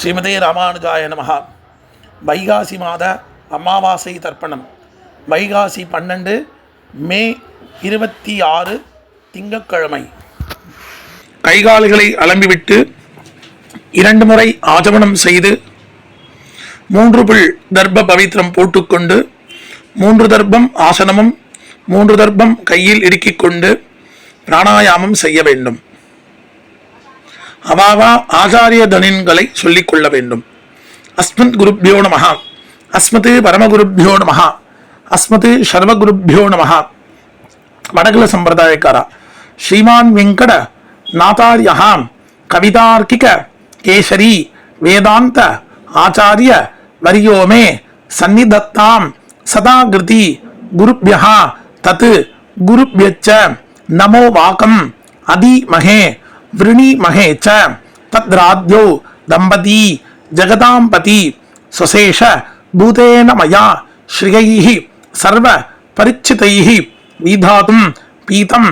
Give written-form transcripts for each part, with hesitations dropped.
ஸ்ரீமதே ராமானுஜாய நமஹ. வைகாசி மாத அமாவாசை தர்ப்பணம். வைகாசி 12 மே 26 திங்கட்கிழமை. கைகால்களை அலம்பிவிட்டு 2 முறை ஆச்சமனம் செய்து 3 புல் தர்ப்ப பவித்திரம் போட்டுக்கொண்டு 3 தர்ப்பம் ஆசனமும் 3 தர்ப்பம் கையில் இடுக்கிக் கொண்டு பிராணாயாமம் செய்ய வேண்டும். அவாவா ஆச்சாரிய தனின்களை சொல்லிக் கொள்ள வேண்டும். அஸ்மத் குருப்யோ நமஹ, அஸ்மத் பரமகுருப்யோ நமஹ, அஸ்மத் சர்வகுருப்யோ நமஹ. வடகுல சம்பிரதாயக்கார ஸ்ரீமான் வெங்கட நாதாரியா கவிதார்க்கிக கேசரி வேதாந்த ஆச்சாரிய வரியோமே சந்நிதத்தாம் சதாகிருதி குருப்யஹ தத் குருப்யச்ச நமோ வாகம் அதிமஹே விருணிமஹே ச தத்ராத்யோ தம்பதி ஜகதாம்பதி சுசேஷ பூதேன மயா ஸ்ரீயைஹி சர்வ பரிச்சிதைஹி விதாதும் பீதம்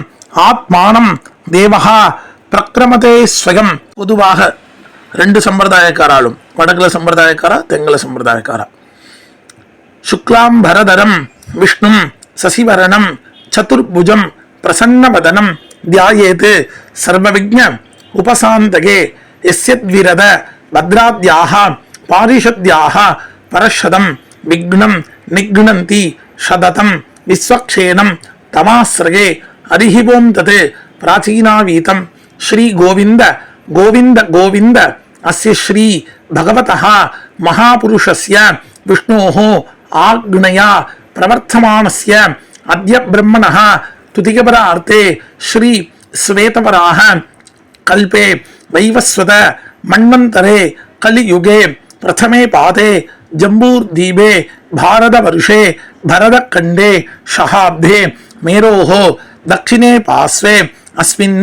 ஆத்மானம் தேவஹா பிரக்ரமதே ஸ்வயம். பொதுவாக 2 சம்பிரதாயக்காராலும், வடகுல சம்பிரதாயக்காரா தெங்கல சம்பிரதாயக்காரா, சுக்லாம்பரதரம் விஷ்ணும் சசிவரணம் சதுர்புஜம் பிரசன்னவதனம் தியாயேத் சர்வவிக்ஞ உபசாந்தகே யஸ்யத்விரத பத்ராத்யாஹ பாரிஷத்யாஹ பரஷதம் விக்னம் நிக்னந்தி சததம் விஸ்வக்ஷேனம் தமாஸ்ரயே அரிஹிவோம் தத் பிராச்சீனாவீதம் ஸ்ரீ கோவிந்த கோவிந்த கோவிந்த அஸ்ய ஸ்ரீ பகவதः மகாபுருஷஸ்ய விஷ்ணோः ஆக்ஞயா பிரவர்த்தமானஸ்ய அத்ய பிரம்மணः துதிகபரார்த்தே ஸ்ரீ ஸ்வேதவராஹ கல்பே வைவஸ்வத மன்வந்தரே கலியுகே பிரதமே பாதே ஜம்பூர்தீபே பாரதவர்ஷே பரதக்கண்டே ஷஹாப்தே மேரோஹ தக்ஷிணே பாஸ்வே அஸ்மின்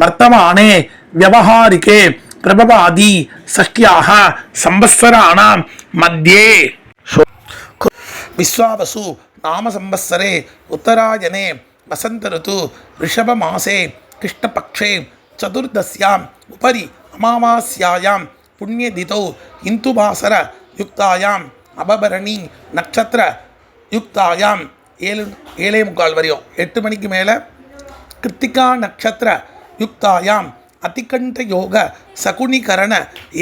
வர்த்தமானே வியவஹாரிகே பிரபவாதி ஷஷ்ட்யாஹ சம்பத்சராணாம் மத்யே விஸ்வாவசு நாம சம்பத்சரே உத்தராயணே வசந்த ருது ரிஷப மாசே கிருஷ்ணபக்ஷே சதுர்தஸ்யாம் உபரி அமாவாஸ்யாயாம் புண்ணியதிதௌ இந்துவாசர யுக்தாயாம் அபபரணி நட்சத்திர யுக்தாயாம் 7:45 வரையும் 8 மணிக்கு மேலே கிருத்திகா நட்சத்திர யுக்தாயாம் அதிகண்ட யோக சகுனிகரண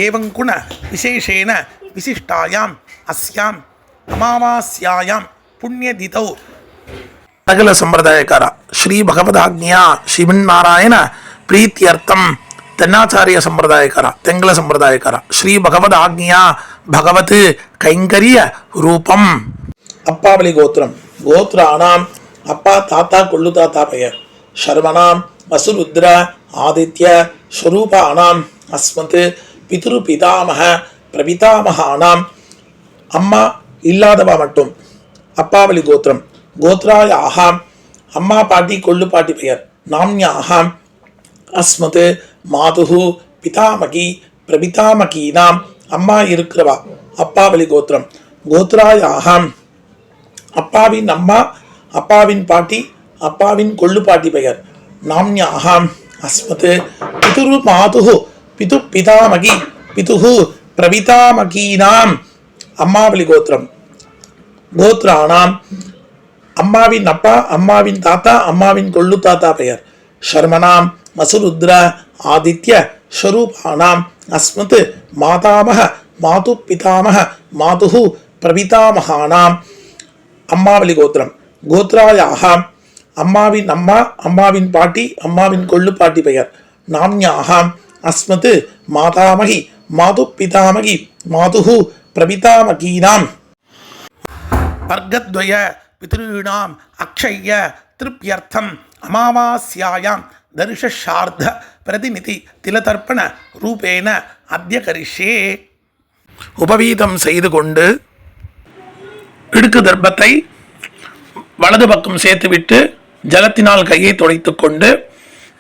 ஏவங்குண விசேஷேன விசிஷ்டாயாம் அஸ்யாம் அமாவாஸ்யாயாம் புண்ணியதிதௌ. வடகுல சம்பிரதாயக்கார ஸ்ரீ பகவதாக்ஞா ஸ்ரீமன்னாராயண பிரீத்தியர்த்தம். தென்னாச்சாரிய சம்பிரதாயக்கார தெங்கல சம்பிரதாயக்கார ஸ்ரீ பகவதாக்ஞா பகவத் கைங்கரிய ரூபம். அப்பாவளி கோத்திரம். கோத்ராணாம் அப்பா தாத்தா கொள்ளு தாத்தா பெயர். சர்வனாம் வசுருத்ர ஆதித்ய ஸ்வரூபானாம் அஸ்மத் பிதுரு பிதாமக பிரபிதாமகானாம். அம்மா இல்லாதவா மட்டும். அப்பாவளி கோத்திரம். கோத்ராயாக அம்மா பாட்டி கொள்ளு பாட்டி பெயர். நாம்யாக அஸ்மத் மாதுஹு பிதாமகி பிரபிதாமகீனாம். அம்மா இருக்கிறவா அப்பாவளி கோத்திரம். கோத்ராயாக அப்பாவின் அம்மா அப்பாவின் பாட்டி அப்பாவின் கொள்ளு பாட்டி பெயர். நாம்யாக அஸ்மத் பிதுரு மாதுஹு பிது பிதாமகி பிதுஹு பிரபிதாமகீனாம். அம்மாவளி கோத்திரம். கோத்ராணாம் அம்மாவின் அப்பா அம்மாவின் தாத்தா அம்மாவின் கொள்ளு தாத்தா பெயர். சர்மனாம் வசுருத்ர ஆதித்ய ஸ்வரூபானாம் அஸ்மத் மாதாமக மாது பிதாமக மாதுஹு பிரபிதாமகானாம். அம்மாவளி கோத்திரம். கோத்ராயாக அம்மாவின் அம்மா அம்மாவின் பாட்டி அம்மாவின் கொள்ளு பாட்டி பெயர். நாம்யாக அஸ்மத் மாதாமகி மாது பிதாமகி மாதுஹு பிரபிதாமகீனாம். வர்க்கத்வய பித்ருணாம் அக்ஷய திருப்யர்த்தம் அமாவாஸ்யாயாம் தர்ஷார்த்த பிரதிநிதி திலதர்ப்பண ரூபேன அத்ய கரிஷ்யே. உபவீதம் செய்து கொண்டு இடுக்கு தர்ப்பத்தை வலது பக்கம் சேர்த்துவிட்டு ஜலத்தினால் கையை துடைத்துக் கொண்டு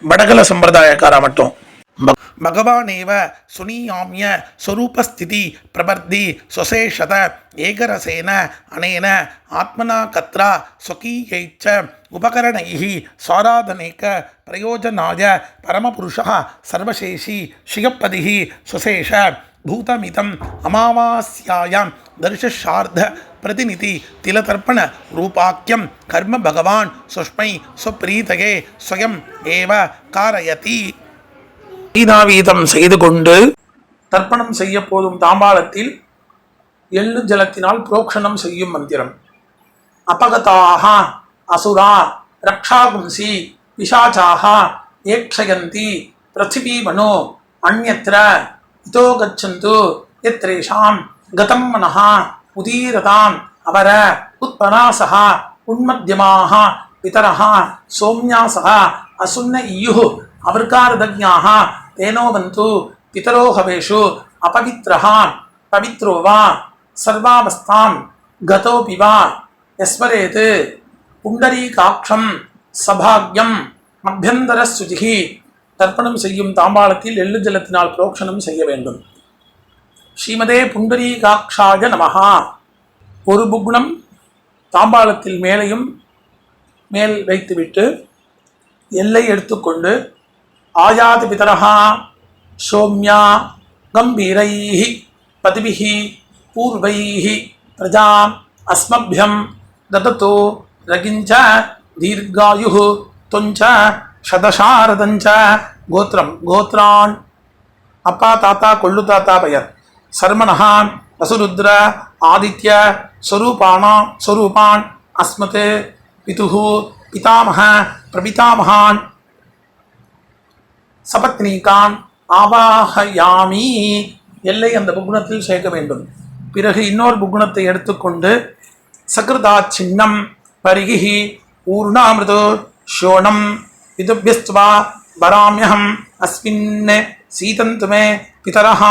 வடகல சம்பிரதாயக்காரா மட்டும் பகவானேவ சுனியாமிய ஸ்வரூபஸ்திதி பிரபர்தி சுசேஷத ஏகரசேன அனேன ஆத்மனா கத்ரா ஸ்வகீயைச்ச உபகரணைஹி ஸ்வாராதனேக பிரயோஜனாய பரமபுருஷः சர்வசேஷி ஸ்ரீயப்பதிஹி சுசேஷ பூதமிதம் அமாவாஸ்யாயாம் தர்ஷார்த்த பிரதிநிதி திலதர்ப்பண ரூபாக்கியம் கர்ம பகவான் சுஷ்மை சுப்ரீதகே ஸ்வயம் ஏவ காரயதி. வீதாவீதம் செய்து கொண்டு தர்ப்பணம் செய்ய போதும் தாம்பாளத்தில் எள்ளு ஜலத்தினால் புரோக்ஷணம் செய்யும் மந்திரம். அபகதாக அசுரா ரக்ஷாகும்சி பிசாச்சாக ஏக்ஷயந்தி பிருத்திவி மனோ அந்யத்ர இதோ கச்சந்து யத்ரேஷாம் கதம் மனஹ உதீரதாம் அவர உத்பராசஹ உன்மத்யமாஹ பிதரஹ சோம்யாசஹ அசுன்ன இயுஹு அவர்காரதஜ்ஞாஹ தேனோவந்து பிதரோ ஹவேஷு அபவித்ரஹ பவித்ரோ வா சர்வாவஸ்தாம் கதோபி வா யஸ்மரேத் புண்டரீகாட்சம் சபாக்யம் அபியந்தர சுஜிஹி. தர்ப்பணம் செய்யும் தாம்பாளத்தில் எள்ளு ஜலத்தினால் புரோக்ஷணம் செய்ய வேண்டும். ஸ்ரீமதே புண்டரீகாட்சாய நமஹா. ஒரு புக்னம் தாம்பாளத்தில் மேலையும் மேல் வைத்துவிட்டு எல்லை எடுத்துக்கொண்டு ஆயாதி பிதரஹா சோம்யா கம்பீரைஹி பதிபிஹி பூர்வைஹி பிரஜாம் அஸ்மப்யம் தததோ ரகிஞ்ச தீர்காயுஹு தொஞ்ச சதசாரதஞ்ச. கோத்திரம் கோத்ரான் அப்பா தாத்தா கொள்ளு தாத்தா பெயர். சர்மணஹா வசுருத்ர ஆதித்ய ஸ்வரூபான் அஸ்மத் பிதுஹு பிதாமஹ பிரபிதாமஹான் சபத்னீகான் ஆவாஹயாமி. எல்லை அந்த புகுணத்தில் சேர்க்க வேண்டும். பிறகு இன்னொரு புகுணத்தை எடுத்துக்கொண்டு சகிருதா சின்னம் பரிகிஹி ஊர்ணாமிருதோ ஷோணம் விதுபியஸ்துவா வராம்யஹம் அஸ்மின் சீதந்துமே பிதரஹ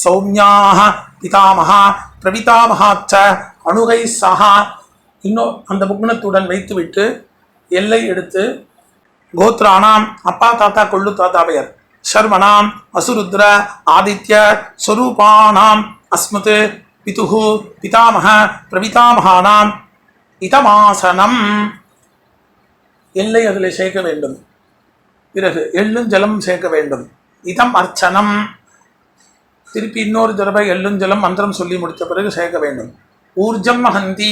சௌம்யாஹ பிதாமஹ பிரபிதாமஹாச்ச அணுகை சஹா. இன்னும் அந்த புகுணத்துடன் வைத்துவிட்டு எல்லை எடுத்து கோத்ரானாம் அப்பா தாத்தா கொள்ளு தாத்தா பெயர். சர்மணாம் அசுருத்ர ஆதித்ய ஸ்வரூபானாம் அஸ்மத் பிதுஹு பிதாமஹ பிரபிதாமஹானாம் இதமாசனம். எல்லை அதில் சேர்க்க வேண்டும். பிறகு எள்ளும் ஜலம் சேர்க்க வேண்டும். இதம் அர்ச்சனம். திருப்பி இன்னொரு தடவை எள்ளும் ஜலம் மந்திரம் சொல்லி முடித்த பிறகு சேர்க்க வேண்டும். ஊர்ஜம் மகந்தி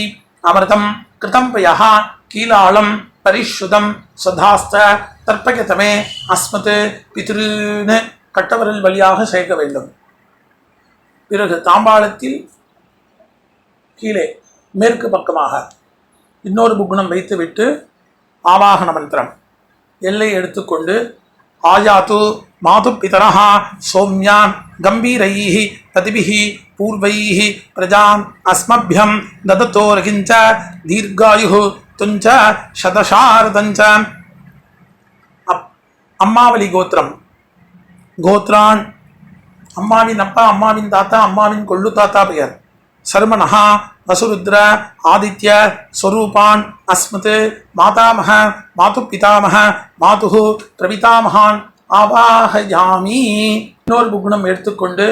அமிர்தம் கிருதம் பயா கீலாளம் பரிஷுதம் சதாஸ்த தர்ப்பயதமே அஸ்மத் பித்ருன்னு கட்டவரல் வழியாக சேர்க்க வேண்டும். பிறகு தாம்பாளத்தில் கீழே மேற்கு பக்கமாக இன்னொரு புகுணம் வைத்துவிட்டு ஆவாகன மந்திரம் எல்லை எடுத்துக்கொண்டு ஆயாத்து மாது பிதரஹா சோம்யான் கம்பீரைஹி பதிபிஹி பூர்வைஹி பிரஜாம் அஸ்மப்யம் தததோ ரகிஞ்ச தீர்காயுஹு துஞ்ச சதசாரதஞ்ச. அம்மாவளி கோத்திரம் கோத்ரான் அம்மாவின் அப்பா அம்மாவின் தாத்தா அம்மாவின் கொள்ளு தாத்தா பெயர். சர்மணஹா வசுருத்ர ஆதித்ய ஸ்வரூபான் அஸ்மத் மாதாமஹ மாது பிதாமஹ மாதுஹு பிரபிதாமஹான் ஆவாஹயாமி. இன்னொரு புகுணம் எடுத்துக்கொண்டு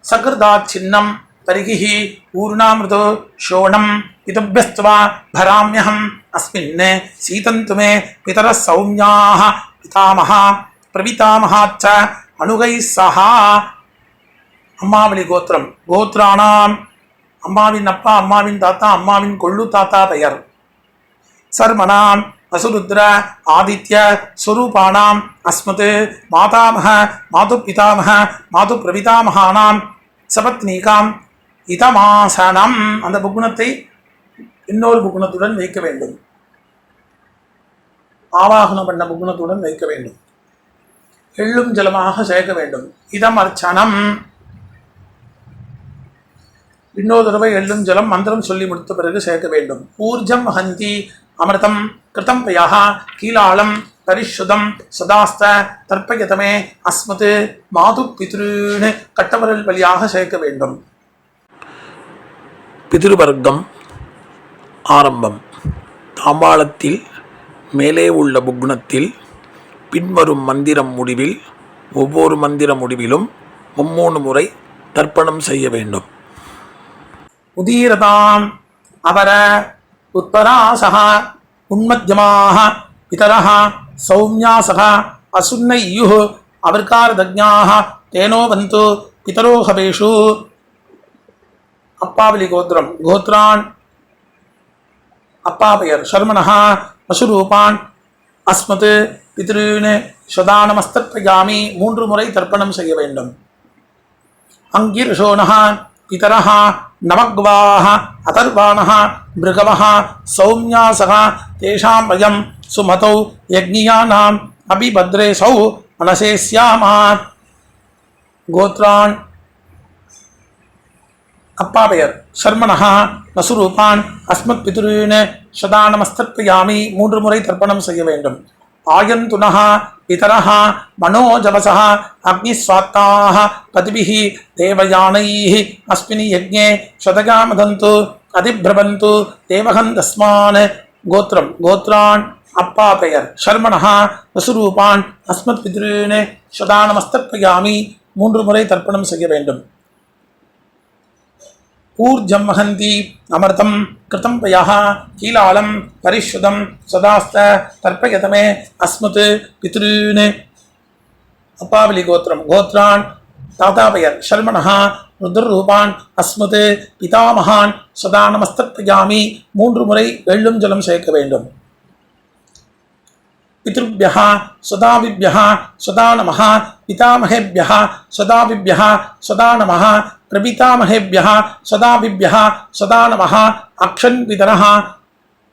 சகிருதா சின்னம் பரிகிஹி ஊர்ணாமிருதோ ஷோணம் இதபியஸ்துவா பராம்யஹம் அஸ்மின் சீதந்துமே பிதர சௌம்யாஹ பிதாமஹ பிரபிதாமஹாச்ச அணுகை சஹா. அம்மாவளி கோத்திரம் கோத்ரானாம் அம்மாவின் அப்பா அம்மாவின் தாத்தா அம்மாவின் கொள்ளு தாத்தா பெயர். சர்மணாம் வசுருத்ர ஆதித்ய ஸ்வரூபானாம் அஸ்மத் மாதாமஹ மாது பிதாமஹ மாது பிரபிதாமஹானாம் சபத்னீகாம் இதமாசனம். அந்த புகுணத்தை இன்னொரு புகுணத்துடன் வைக்க வேண்டும். ஆவாகனம் பண்ண புகுணத்துடன் வைக்க வேண்டும். எள்ளும் ஜலமாக சேர்க்க வேண்டும். இதம் அர்ச்சனம். இன்னொரு தடவை எள்ளும் ஜலம் மந்திரம் சொல்லி முடித்த பிறகு சேர்க்க வேண்டும். ஊர்ஜம் ஹந்தி அமிர்தம் கிருதம் பயா கீலாளம் பரிஷுதம் சதாஸ்த தர்ப்பயதமே அஸ்மத் மாது பித்ருன்னு கட்டவரல் வழியாக சேர்க்க வேண்டும். பிதிருவர்க்கம் ஆரம்பம். தாம்பாளத்தில் மேலே உள்ள புக்னத்தில் பின்வரும் மந்திரம் முடிவில் ஒவ்வொரு மந்திர முடிவிலும் 3 முறை தர்ப்பணம் செய்ய வேண்டும். உதீரதாம் அவர உத்பராசஹ உன்மத்யமாஹ பிதரஹ சௌம்யாசஹ அசுன்ன இயுஹு அவர்காரதஜ்ஞாஹ தேனோ வந்து பிதரோ ஹவேஷு அப்பாவலி கோத்திரம் கோத்ரான் அப்பா பெயர் சர்மணஹா வசுரூபான் அஸ்மத் பித்ருன்னு சதானமஸ்தர்ப்பயாமி 3 முறை தர்ப்பணம் செய்ய வேண்டும். அங்கிர்ஷோணஹ பிதரஹ நவக்வாஹ அதர்வாணஹ மிருகவஹ சௌம்யாசஹ தேஷாம் வயம் சுமதௌ யக்ஞியானாம் அபிபத்ரேசௌ மனசேஸ்யாமா. கோத்ரான் அப்பா பெயர் சர்மணஹா வசுரூபான் அஸ்மத் பித்ருன்னு சதானமஸ்தர்ப்பயாமி 3 முறை தர்ப்பணம் செய்ய வேண்டும். ஆயந்துனஹ பிதரஹ மனோஜவசஹ அக்னிஸ்வாத்தாஹ பதிபிஹி தேவயானைஹி அஸ்மினி யஜ்ஞே சதகாமதந்து அதிப்ரபந்து தேவகந்தஸ்மான். கோத்ரம் கோத்ரான் அப்பா பெயர் சர்மணஹ வசுரூபான் அஸ்மத் பித்ருன்னு சதானமஸ்தர்ப்பயாமி 3 முறை தர்ப்பணம் செய்ய வேண்டும். ஊர்ஜம் மகந்தி அமிர்தம் கிருதம் பயஹ கீலாலம் பரிஷுதம் சதாஸ்த தர்ப்பயதமே அஸ்மத் பித்ருன்னு. அப்பாவலி கோத்திரம் கோத்ரான் தாத்தா பெயர் சர்மணஹ ருத்ரரூபான் அஸ்மத் பிதாமகான் சதானமஸ்தர்ப்பயாமி 3 முறை வெள்ளும் ஜலம் சேர்க்க வேண்டும். பித்ருभ्यः சதாவிभ्यः சதா நமः பிதாமகேभ्यः சதாவிभ्यः சதா நமः பிரபிதாமகேभ्यः சதாவிभ्यः சதா நமः அக்ஷன் பிதரः.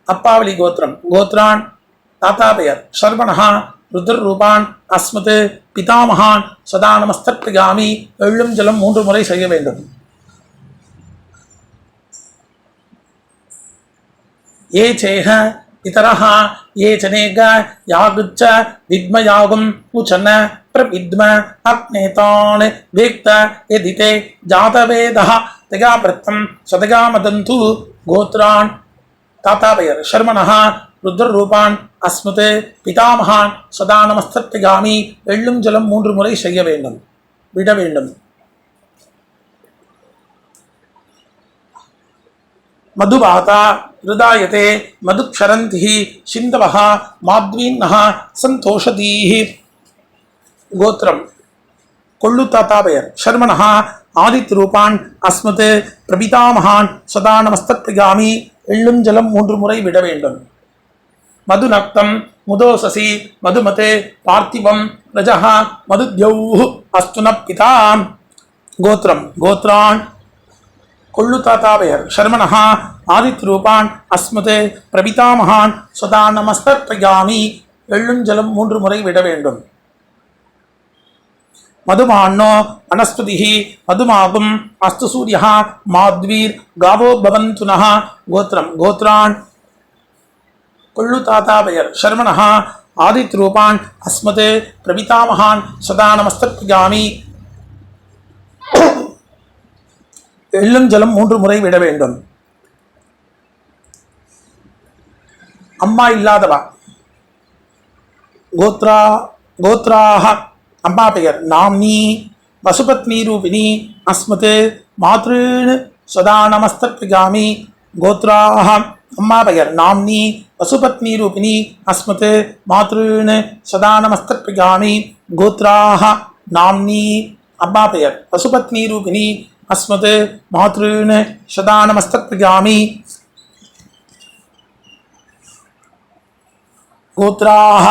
அப்பாவலி கோத்திரம் கோத்ரான் தாத்தா பெயர் சர்வணஹ ருத்ரரூபான் அஸ்மத் பிதாமகான் சதானமஸ்தர்ப்பயாமி வெள்ளும் ஜலம் 3 முறை செய்ய வேண்டும். ஏ சேஹ பிதரஹ ये चनेग यागुच्च विद्मयागुं उचन प्रविद्म अग्नेतान् वेक्त यदिते जातवेदः तगाप्रत्तं सदगामदन्तु. गोत्रान् ताता பெயர் शर्मणः ருத்ரரூபான் அஸ்மத் பிதாமகான் சதானமஸ்தர்ப்பயாமி வெள்ளும் ஜலம் 3 முறை செய்ய வேண்டும் விட வேண்டும். மதுபாதா ஹிருதாயதே மதுக்ஷரந்திஹி சிந்தவஹ மாத்வீன்னஹ சந்தோஷதீஹி. கோத்திரம் கொள்ளு தாத்தா பெயர் சர்மணஹ ஆதித்ரூபான் அஸ்மத் பிரபிதாமகான் சதானமஸ்தர்ப்பயாமி வெள்ளும் ஜலம் 3 முறை விட வேண்டும். மதுநக்தம் முதோசசி மதுமதே பார்த்திவம் ரஜஹ மதுத்யௌஹ் அஸ்துன பிதா. கோத்திரம் கோத்ரான் கொள்ளு தாத்தா பெயர் சர்மணஹ ஆதித்ரூபான் அஸ்மத் பிரபிதாமகான் சதானமஸ்தர்ப்பயாமி வெள்ளும் ஜலம் 3 முறை விட வேண்டும். மதுமான்னோ வனஸ்பதிஹி மதுமாகும் அஸ்து சூரியஹ மாத்வீர் காவோ பவந்துனஹ. கோத்திரம் கோத்ரான் கொள்ளு தாத்தா பெயர் சர்மணஹ ஆதித்ரூபான் அஸ்மத் பிரபிதாமகான் சதானமஸ்தர்ப்பயாமி வெள்ளும் ஜலம் 3 முறை விட வேண்டும். அம்மா இல்லாதவா கோத்ராஹ அம்மா பெயர் நாம்னி வசுபத்னி ரூபிணி அஸ்மத் மாத்ருன்னு சதானமஸ்தர்ப்பயாமி. கோத்ராஹ அம்மா பெயர் நாம்னி வசுபத்னி ரூபிணி அஸ்மத் மாத்ருன்னு சதானமஸ்தர்ப்பயாமி. கோத்ராஹ நாம்னி அம்மா பெயர் வசுபத்னி ரூபிணி அஸ்மத் மாத்ருன்னு சதானமஸ்தர்ப்பயாமி. கோத்ராஹ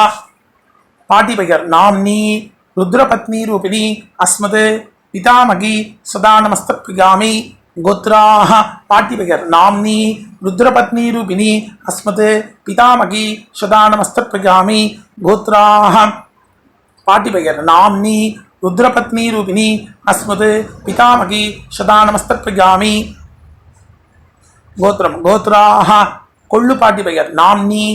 பாட்டி பெயர் நாம்னி ருத்ரபத்னி ரூபிணி அஸ்மத் பிதாமகி சதானமஸ்தர்ப்பயாமி. கோத்ராஹ பாட்டி பெயர் நாம்னி ருத்ரபத்னி ரூபிணி அஸ்மத் பிதாமகி சதானமஸ்தர்ப்பயாமி. கோத்ராஹ பாட்டி பெயர் நாம்னி ருத்ரபத்னி ரூபிணி அஸ்மத் பிதாமகி சதானமஸ்தர்ப்பயாமி. கோத்திரம் கோத்ராஹ கொள்ளு பாட்டி பெயர் நாம்னி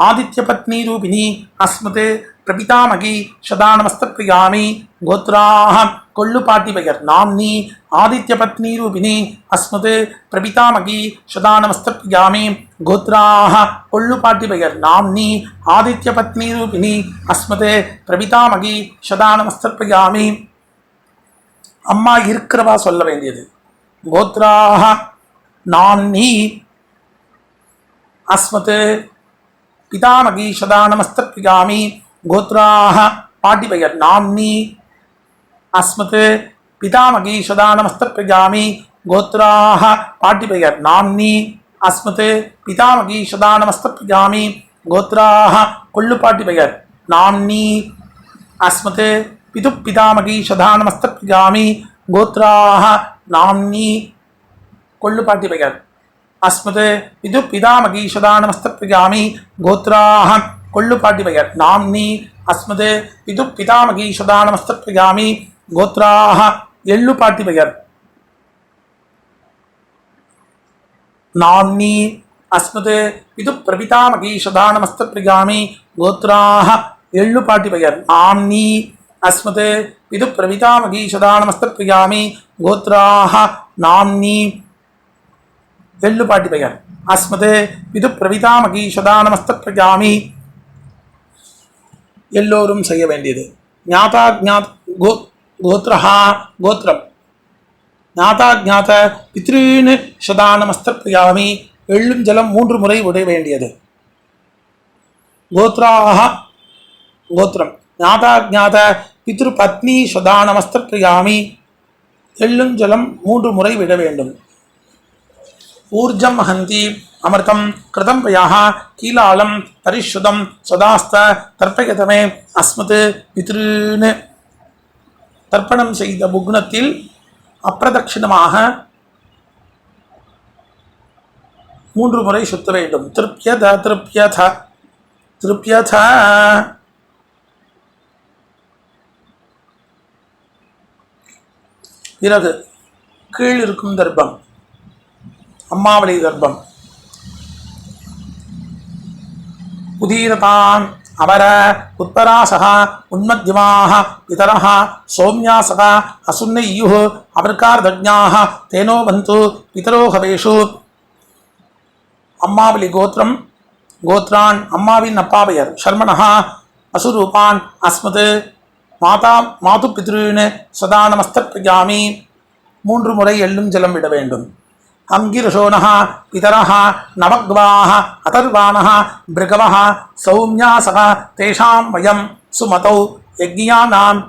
ஆதித்யபத்னி ரூபிணி அஸ்மத் பிரபிதாமகி சதானமஸ்தர்ப்பயாமி. கோத்ராஹ கொள்ளு பாட்டி பெயர் நாம்னி ஆதித்யபத்னி ரூபிணி அஸ்மத் பிரபிதாமகி சதானமஸ்தர்ப்பயாமி. கோத்ராஹ கொள்ளு பாட்டி பெயர் நாம்னி ஆதித்யபத்னி ரூபிணி அஸ்மத் பிரபிதாமகி சதானமஸ்தர்ப்பயாமி. அம்மா இருக்கிறவா சொல்ல வேண்டியது. கோத்ராஹ நாம்னி அஸ்மத் பிதாமகி சதானமஸ்தர்ப்பயாமி. கோத்ராஹ பாட்டி பெயர் நாம்னி அஸ்மத் பிதாமகி சதா நமஸ்த பிரஜாமி கோத்ராஹ பாட்டி பெயர் நாம்னி அஸ்மத் பிதாமகி சதா நமஸ்த பிரஜாமி கோத்ராஹ கொள்ளு பாட்டி பெயர் நாம்னி அஸ்மத் பிது பிதாமகி சதா நமஸ்த பிரஜாமி கோத்ராஹ நாம்னி கொள்ளு பாட்டி பெயர் அஸ்மத் பிது பிதாமகி சதா நமஸ்த பிரஜாமி கோத்ராஹ கொள்ளு பாட்டி பெயர் நாம்னி அஸ்மத் பிது பிதாமகி சதா நமஸ்த பிரஜாமி கோத்ராஹ எள்ளு பாட்டி பெயர் நாம்னி அஸ்மத் பிது பிரபிதாமகி சதா நமஸ்த பிரஜாமி கோத்ராஹ எள்ளு பாட்டி பெயர் நாம்னி அஸ்மத் பிது பிரபிதாமகி சதா நமஸ்த பிரஜாமி கோத்ராஹ நாம்னி எள்ளு பாட்டி பெயர் அஸ்மத் பிது பிரபிதாமகி சதா நமஸ்த பிரஜாமி எல்லோரும் செய்ய வேண்டியது ஞாதா ஜாத் கோத்ரஹா கோத்ரம் ஞாதா ஜாத பித்ருன் சதா நமஸ்த பிரஜாமி எள்ளும் ஜலம் 3 முறை உடைய வேண்டியது கோத்ராஹ கோத்ரம் ஞாதா ஜாத பித்ரு பத்னி சதா நமஸ்த பிரஜாமி எள்ளும் ஜலம் 3 முறை விட வேண்டும் ஊர்ஜம் ஹந்தி அமிர்தம் கிருதம் பயாக கீலாலம் பரிசுதம் சதாஸ்த தர்ப்பயதமே அஸ்மத் பித்ருன் தர்ப்பணம் செய்த புக்னத்தில் அப்பிரதட்சிணமாக 3 முறை சுத்த வேண்டும் திருப்யத திருப்யத திருப்யத பிறகு கீழ் இருக்கும் தர்ப்பம் அம்மாவளி தர்ப்பம் உதீரதான் அபர உத்பராசக உன்மத்யமாக பிதரः சௌம்யாசக அசுன்னையுः அபர்கார்தஜ்ஞாः தேனோ பந்து பிதரோ ஹவேஷு அம்மாவளி கோத்திரம் கோத்ரான் அம்மாவின் அப்பா பெயர் சர்மணः அசுரூபான் அஸ்மத் மாதா மாது பித்ருன் சதா நமஸ்த பிரஜாமி 3 முறை எள்ளும் ஜலம் விட வேண்டும் அங்கிரசோனः பிதரः நவக்வாः அதர்வாணः பிருகவः சௌம்யாசக தேஷாம் வயம் சுமதௌ யக்ஞானாம்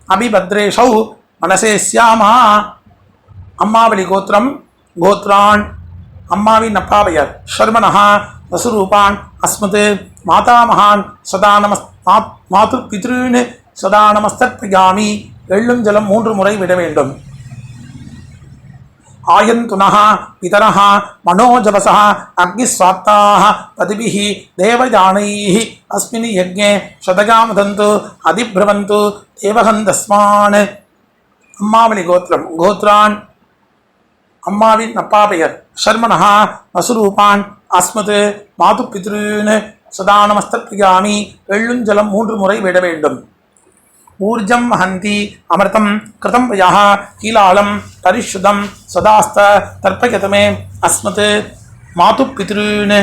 அபிபத்ரேஷௌ மனசே ஸ்யாமா அம்மாவளி கோத்திரம் கோத்ரான் அம்மாவின் அப்பா பெயர் சர்மணः வசுரூபான் அஸ்மத் மாதாமகான் சதா மாது பித்ருன் சதா நமஸ்த பிரஜாமி எள்ளும் ஜலம் 3 முறை விட வேண்டும் ஆயந்துனः பிதரः மனோஜவசः அக்னிஸ்வாப்தாः பதிபிः தேவயானைः அஸ்மின் யஜ்ஞே சதகாமதந்து அதிப்ரவந்து தேவகந்தஸ்மான் அம்மாவளி கோத்திரம் கோத்ரான் அம்மாவின் அப்பா பெயர் சர்மணः வசுரூபான் அஸ்மத் மாது பித்ருன் சதா நமஸ்த பிரஜாமி எள்ளும் ஜலம் 3 முறை விட வேண்டும் ஊர்ஜம் ஹந்தி அமிர்தம் கிருதம் பயாக கீலாலம் பரிசுதம் சதாஸ்த தர்ப்பயதமே அஸ்மத் மாது பித்ருன்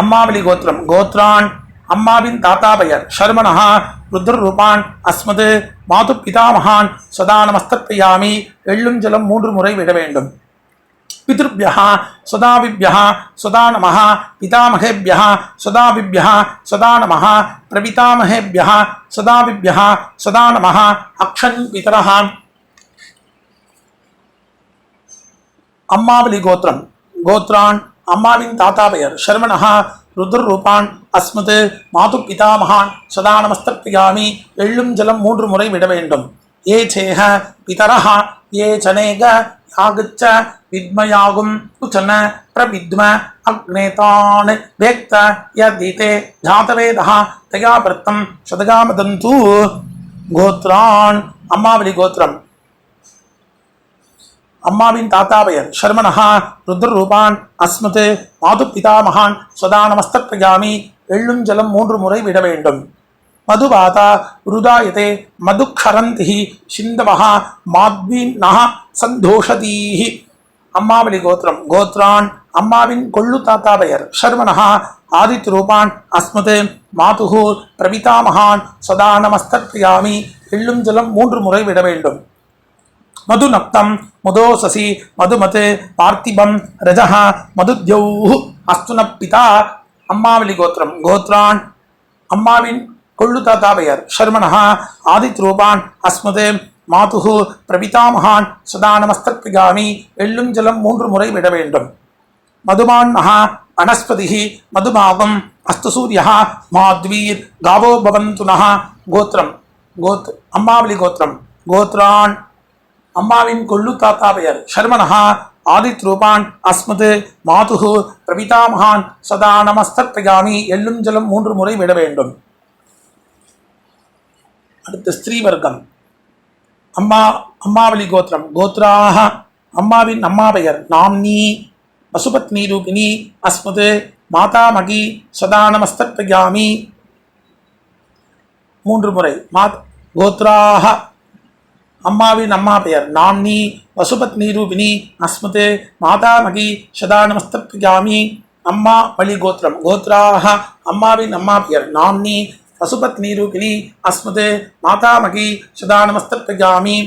அம்மாவளி கோத்திரம் கோத்ரான் அம்மாவின் தாத்தா பெயர் சர்மணः ருத்ரரூபான் அஸ்மத் மாது பிதாமகான் சதா நமஸ்த பிரஜாமி எள்ளும் ஜலம் 3 முறை விட வேண்டும் பித்ருभ्यः சதாவிभ्यः சதா நமः பிதாமகேभ्यः சதாவிभ्यः சதா நமः பிரபிதாமகேभ्यः சதாவிभ्यः சதா நமः அக்ஷன் பிதரः அம்மாவளி கோத்திரம் கோத்ரான் அம்மாவின் தாத்தா பெயர் சர்மணः ருத்ரரூபான் அஸ்மத் மாது பிதாமகான் சதா நமஸ்த பிரஜாமி எள்ளும் ஜலம் 3 முறை விட வேண்டும் ஏ சேஹ பிதரः ஏ சனேக யாகச்ச வித்மயாகும் உச்சன பிரவித்ம அக்னேதான் வேக்த யதிதே ஜாதவேதः தயா பிரத்தம் சதகாமதந்து கோத்ரான் அம்மாவளி கோத்திரம் அம்மாவின் தாத்தா பெயர் சர்மணः ருத்ரரூபான் அஸ்மத் மாது பிதாமகான் சதா நமஸ்த பிரஜாமி எள்ளும் ஜலம் 3 முறை விட வேண்டும் மதுவாதா ருதாயதே மதுக்ஷரந்தி சிந்தவः மாத்வீன்னः சந்தோஷதீஹி அம்மாவளி கோத்திரம் கோத்ரான் அம்மாவின் கொள்ளு தாத்தா பெயர் சர்மணः ஆதித்யரூபான் அஸ்மத் மாதுஹு பிரபிதாமகான் சதா நமஸ்த பிரஜாமி எள்ளும் ஜலம் 3 முறை விட வேண்டும் மதுநக்தம் மதோசசி மதுமத் பார்த்திபம் ரஜः மதுத்யௌஹ் அஸ்துன பிதா அம்மாவளி கோத்திரம் கோத்ரான் அம்மாவின் கொள்ளு தாத்தா பெயர் சர்மணः ஆதித்யரூபான் அஸ்மத் மாதுகு பிரபிதாமகான் சதா நமஸ்தத்பிகாமி. எள்ளும் ஜலம் 3 முறை விட வேண்டும். மதுமான் மகா வனஸ்பதி மதுமாவம் அஸ்து சூரியா மாத்வீர் காவோ பவந்துனஹ. கோத்திரம் அம்மாவளி கோத்திரம். கோத்ரான் அம்மாவின் கொள்ளு தாத்தா பெயர். சர்மனஹா ஆதித் ரூபான் அஸ்மது மாதுகு பிரபிதாமகான் சதா நமஸ்தத்பிகாமி. எள்ளும் ஜலம் 3 முறை விட வேண்டும். அடுத்து ஸ்திரீ வர்க்கம். அம்மாவளி கோத்திரம். கோத்ராக அம்மாவின் அம்மா பெயர். நாம்னி பசுபத்னி ரூபிணி அஸ்மது மாதாமகி சதா நமஸ்தத்பிகாமி. 3 முறை. கோத்ராக அம்மாவின் அம்மா பெயர். நாம்னி பசுபத்னி ரூபிணி அஸ்மது மாதாமகி சதா நமஸ்தத்பிகாமி. அம்மா வழி கோத்திரம். கோத்ராக அம்மாவின் அம்மா பெயர். நாம்னி பசுபத்னி ரூபிணி அஸ்மது மாதாமகி சதா நமஸ்தத்பிகாமி.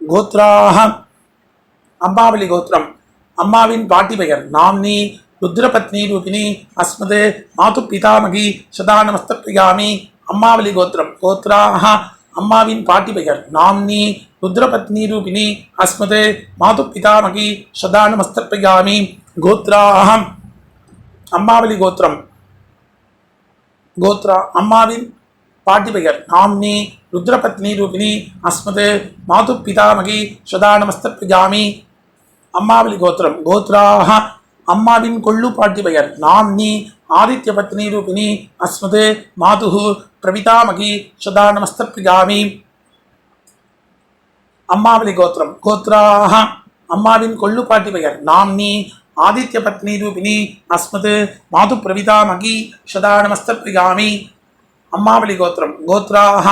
கோத்ராக அம்மாவளி கோத்திரம். அம்மாவின் பாட்டி பெயர். நாம்னி ருத்ரபத்னி ரூபிணி அஸ்மது மாது பிதாமகி சதா நமஸ்தத்பிகாமி. அம்மாவளி கோத்திரம். கோத்ராக அம்மாவின் பாட்டி பெயர். நாம்னி ருத்ரபத்னி ரூபிணி அஸ்மது மாது பிதாமகி சதா நமஸ்தத்பிகாமி. கோத்ராக அம்மாவளி கோத்திரம். அம்மாவின் பாட்டி பெயர். நாம்னி ருத்ரபத்னி ரூபிணி அஸ்மது மாது பிதாமகி சதா நமஸ்தத்பிகாமி. அம்மாவளி கோத்திரம். கோத்ராக அம்மாவின் கொள்ளு பாட்டி பெயர். நாம்னி ஆதித்ய பத்னி ரூபிணி அஸ்மது மாதுகு பிரபிதாமகி சதா நமஸ்தத்பிகாமி. அம்மாவளி கோத்திரம். கோத்ராக அம்மாவின் கொள்ளு பாட்டி பெயர். நாம்னி ஆதித்ய பத்னி ரூபிணி அஸ்மது மாது பிரபிதாமகி சதா நமஸ்தத்பிகாமி. அம்மாவளி கோத்திரம். கோத்ராக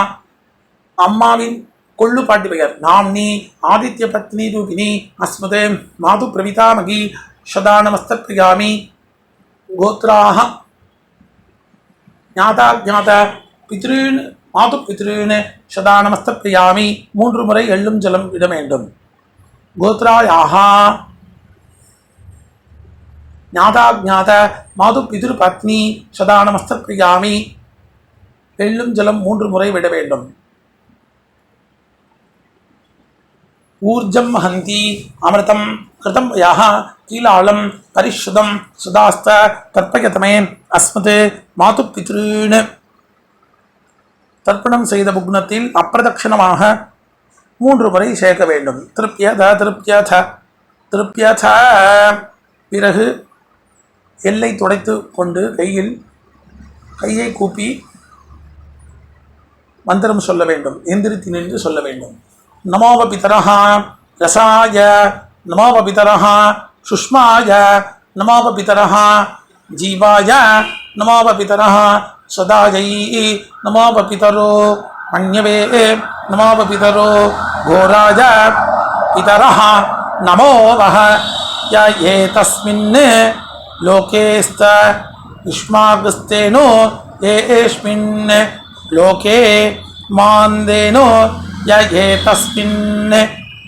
அம்மாவின் கொள்ளு பாட்டி பெயர். நாம்னி ஆதித்ய பத்னி ரூபிணி அஸ்மது மாது பிரபிதாமகி சதா நமஸ்தத்பிகாமி. கோத்ராக ஞாதா பித்ருன் மாது பித்ருன் சதா நமஸ்தத்பிகாமி. 3 முறை எள்ளும் ஜலம் விட வேண்டும். கோத்ராயாக ஞாத மாது பிதுர் பத்னி சதா நமஸ்தத்பிகாமி. எள்ளும் ஜலம் 3 முறை விட வேண்டும். ஊர்ஜம் ஹந்தி அமிர்தம் கிருதம் யாக கீலாளம் பரிஷுதம் சுதாஸ்த தர்ப்பயதமே அஸ்மது மாது பித்ருன். தர்ப்பணம் செய்த புக்னத்தில் அப்பிரதட்சணமாக 3 முறை சேர்க்க வேண்டும். திருப்யத. பிறகு எல்லை துடைத்து கொண்டு கையை கூப்பி மந்திரம் சொல்ல வேண்டும். எந்திரித்து நின்று சொல்ல வேண்டும். நமோவ பிதரஹ ரசாய நமோவ பிதரஹ சுஷ்மாய நமோவ பிதரஹ ஜீவாய நமோவ பிதரஹ சதாயை நமோவ பிதரோ மன்யவே நமோவ பிதரோ கோராய பிதரஹ நமோவஹ ய ஏதஸ்மின் லோகேஸ்த யுஷ்மாகஸ்தேனோ ஏஸ்மின் லோகே மாந்தேனோ ய ஏதஸ்மின்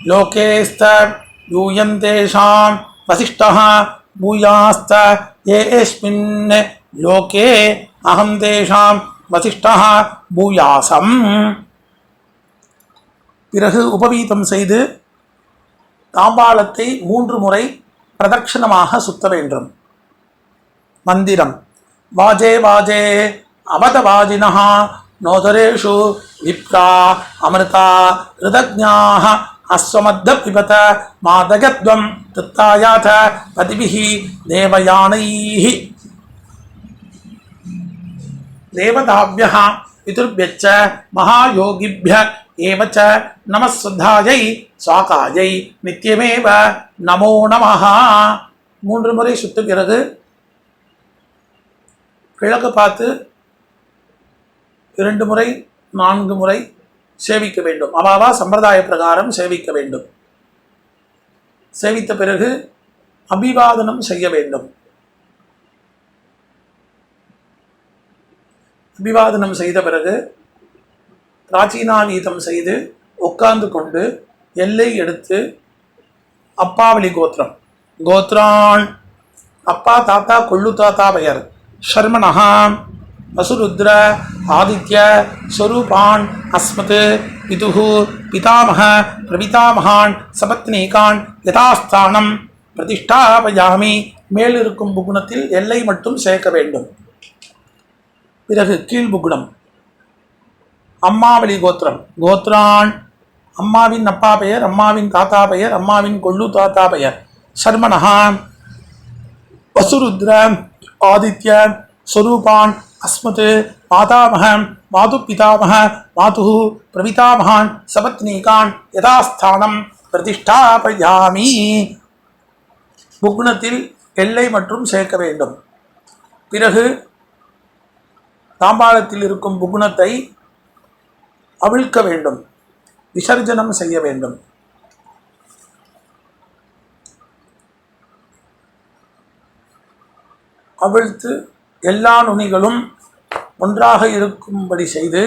லோகேஸ்த யூயந்தேஷாம் வசிஷ்டः பூயாஸ்த ஏஸ்மின் லோகே அஹம் தேஷாம் வசிஷ்டः பூயாசம். பிறகு உபவீதம் செய்து தாம்பாளத்தை 3 முறை பிரதட்சணமாக சுத்த வேண்டும். மந்திரம். வாஜே வாஜே அவதவாஜினः நோதரேஷு விப்ரா அமிர்தா ரிதஜ்ஞாः அஸ்வமத்த பிபத மாதகத்வம் தத்தாயாத பதிபிஹி தேவயானைஹி. தேவதாப்யः பிதுர்भ्यश्च மகாயோகிभ्य ஏவச்ச நமஸ்வத்தாயை ஸ்வாகாயை நித்யமேவ நமோ நமஹ. 3 முறை சுத்த பிறகு கிழக்கு பார்த்து 2 முறை 4 முறை சேவிக்க வேண்டும். அவாவா சம்பிரதாய பிரகாரம் சேவிக்க வேண்டும். சேவித்த பிறகு அபிவாதனம் செய்ய வேண்டும். அபிவாதனம் செய்த பிறகு பிராச்சீனாவீதம் செய்து உட்கார்ந்து கொண்டு எல்லை எடுத்து அப்பாவளி கோத்திரம். கோத்ரான் அப்பா தாத்தா கொள்ளு தாத்தா பெயர். ஷர்மனஹா வசுருத்ர ஆதித்ய ஸ்வரூபான் அஸ்மத் பிதுஹு பிதாமக பிரபிதாமகான் சபத்னீகான் யதாஸ்தானம் பிரதிஷ்டாபயாமி. மேலிருக்கும் புகுணத்தில் எல்லை மட்டும் சேர்க்க வேண்டும். பிறகு கீழ்புகுணம். அம்மாவளி கோத்திரம். கோத்ரான் அம்மாவின் அப்பா பெயர், அம்மாவின் தாத்தா பெயர், அம்மாவின் கொள்ளு தாத்தா பெயர். சர்மனஹா வசுருத்ர ஆதித்ய ஸ்வரூபான் அஸ்மத் மாதாமக மாது பிதாமக மாது பிரபிதாமகான் சபத்னீகான் யதாஸ்தானம் பிரதிஷ்டாபயாமி. புக்னத்தில் எல்லை மற்றும் சேர்க்க வேண்டும். பிறகு தாம்பாளத்தில் இருக்கும் புக்னத்தை அவிழ்க்க வேண்டும், விசர்ஜனம் செய்ய வேண்டும். அவிழ்த்து எல்லா நுனிகளும் ஒன்றாக இருக்கும்படி செய்து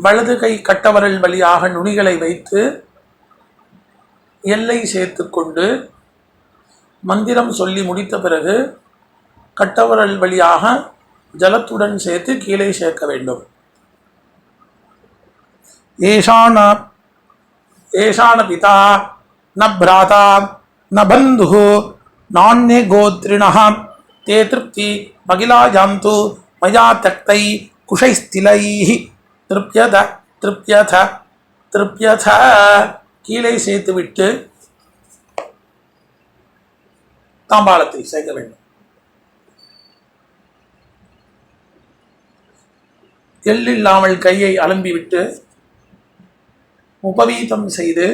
வலது கை கட்டவரல் வழியாக நுனிகளை வைத்து எல்லை சேர்த்து கொண்டு மந்திரம் சொல்லி முடித்த பிறகு கட்டவரல் வழியாக ஜலத்துடன் சேர்த்து கீழே சேர்க்க வேண்டும். ஏஷான பிதா ந பிராதா ந பந்து நான்யே கோத்ரிணः தே திருப்தி மகிலாயாந்து மயா தக்தை குஷைஸ்திலைः திருப்யத திருப்யத திருப்யத. கீழே சேர்த்துவிட்டு தாம்பாளத்தை சேர்க்க வேண்டும். எள்ளில்லாமல் கையை அலம்பிவிட்டு உபவீதம் செய்து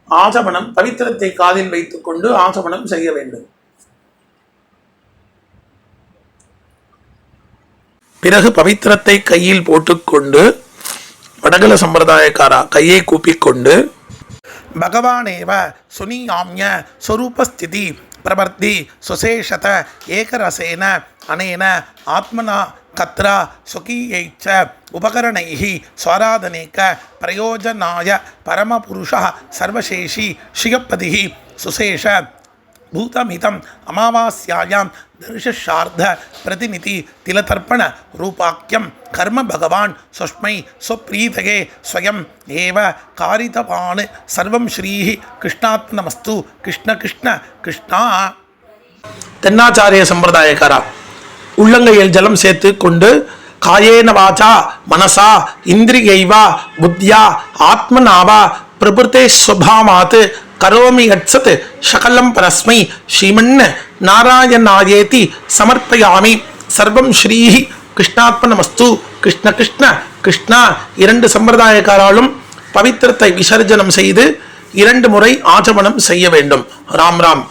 ஆசமனம் பவித்திரத்தை காதில் வைத்துக் கொண்டு ஆசமனம் செய்ய வேண்டும். பிறகு பவித்திரத்தை கையில் போட்டுக்கொண்டு வடகல சம்பிரதாயக்காரா கையை கூப்பிக்கொண்டு பகவானேவ சுனியாம்ய ஸ்வரூபஸ்திதி பிரவர்த்தி சுசேஷத ஏகரசேன அனேன ஆத்மனா கத்ரா சுகீயைச்ச உபகரணைः ஸ்வராதனேக பிரயோஜனாய பரமபுருஷः சர்வசேஷி ஸ்ரீயப்பதிः சுசேஷ பூதமிதம் அமாவாஸ்யாயாம் தர்ஷார்த்த பிரதிநிதி திலதர்ப்பண ரூபாக்கியம் கர்ம பகவான் சுஷ்மை சுப்ரீதகே ஸ்வயம் ஏவ காரிதவான் சர்வம் ஸ்ரீஹி கிருஷ்ணாத்மனமஸ்து. கிருஷ்ண கிருஷ்ண கிருஷ்ணா. தென்னாச்சாரிய சம்பிரதாயக்காரா உள்ளங்கையில் ஜலம் சேர்த்து கொண்டு காயேன வாச்சா மனசா இந்திரியைவா புத்தியா ஆத்மனாவா பிரபுத்தே ஸ்வபாமாத் கரோமி யத்சத் சகலம் பரஸ்மை ஸ்ரீமன் நாராயணாயேதி சமர்ப்பயாமி. சர்வம் ஸ்ரீஹி கிருஷ்ணாத்மனமஸ்து. கிருஷ்ண கிருஷ்ண கிருஷ்ணா. இரண்டு சம்பிரதாயக்காராலும் பவித்திரத்தை விசர்ஜனம் செய்து 2 முறை ஆச்சமனம் செய்ய வேண்டும். ராம் ராம்.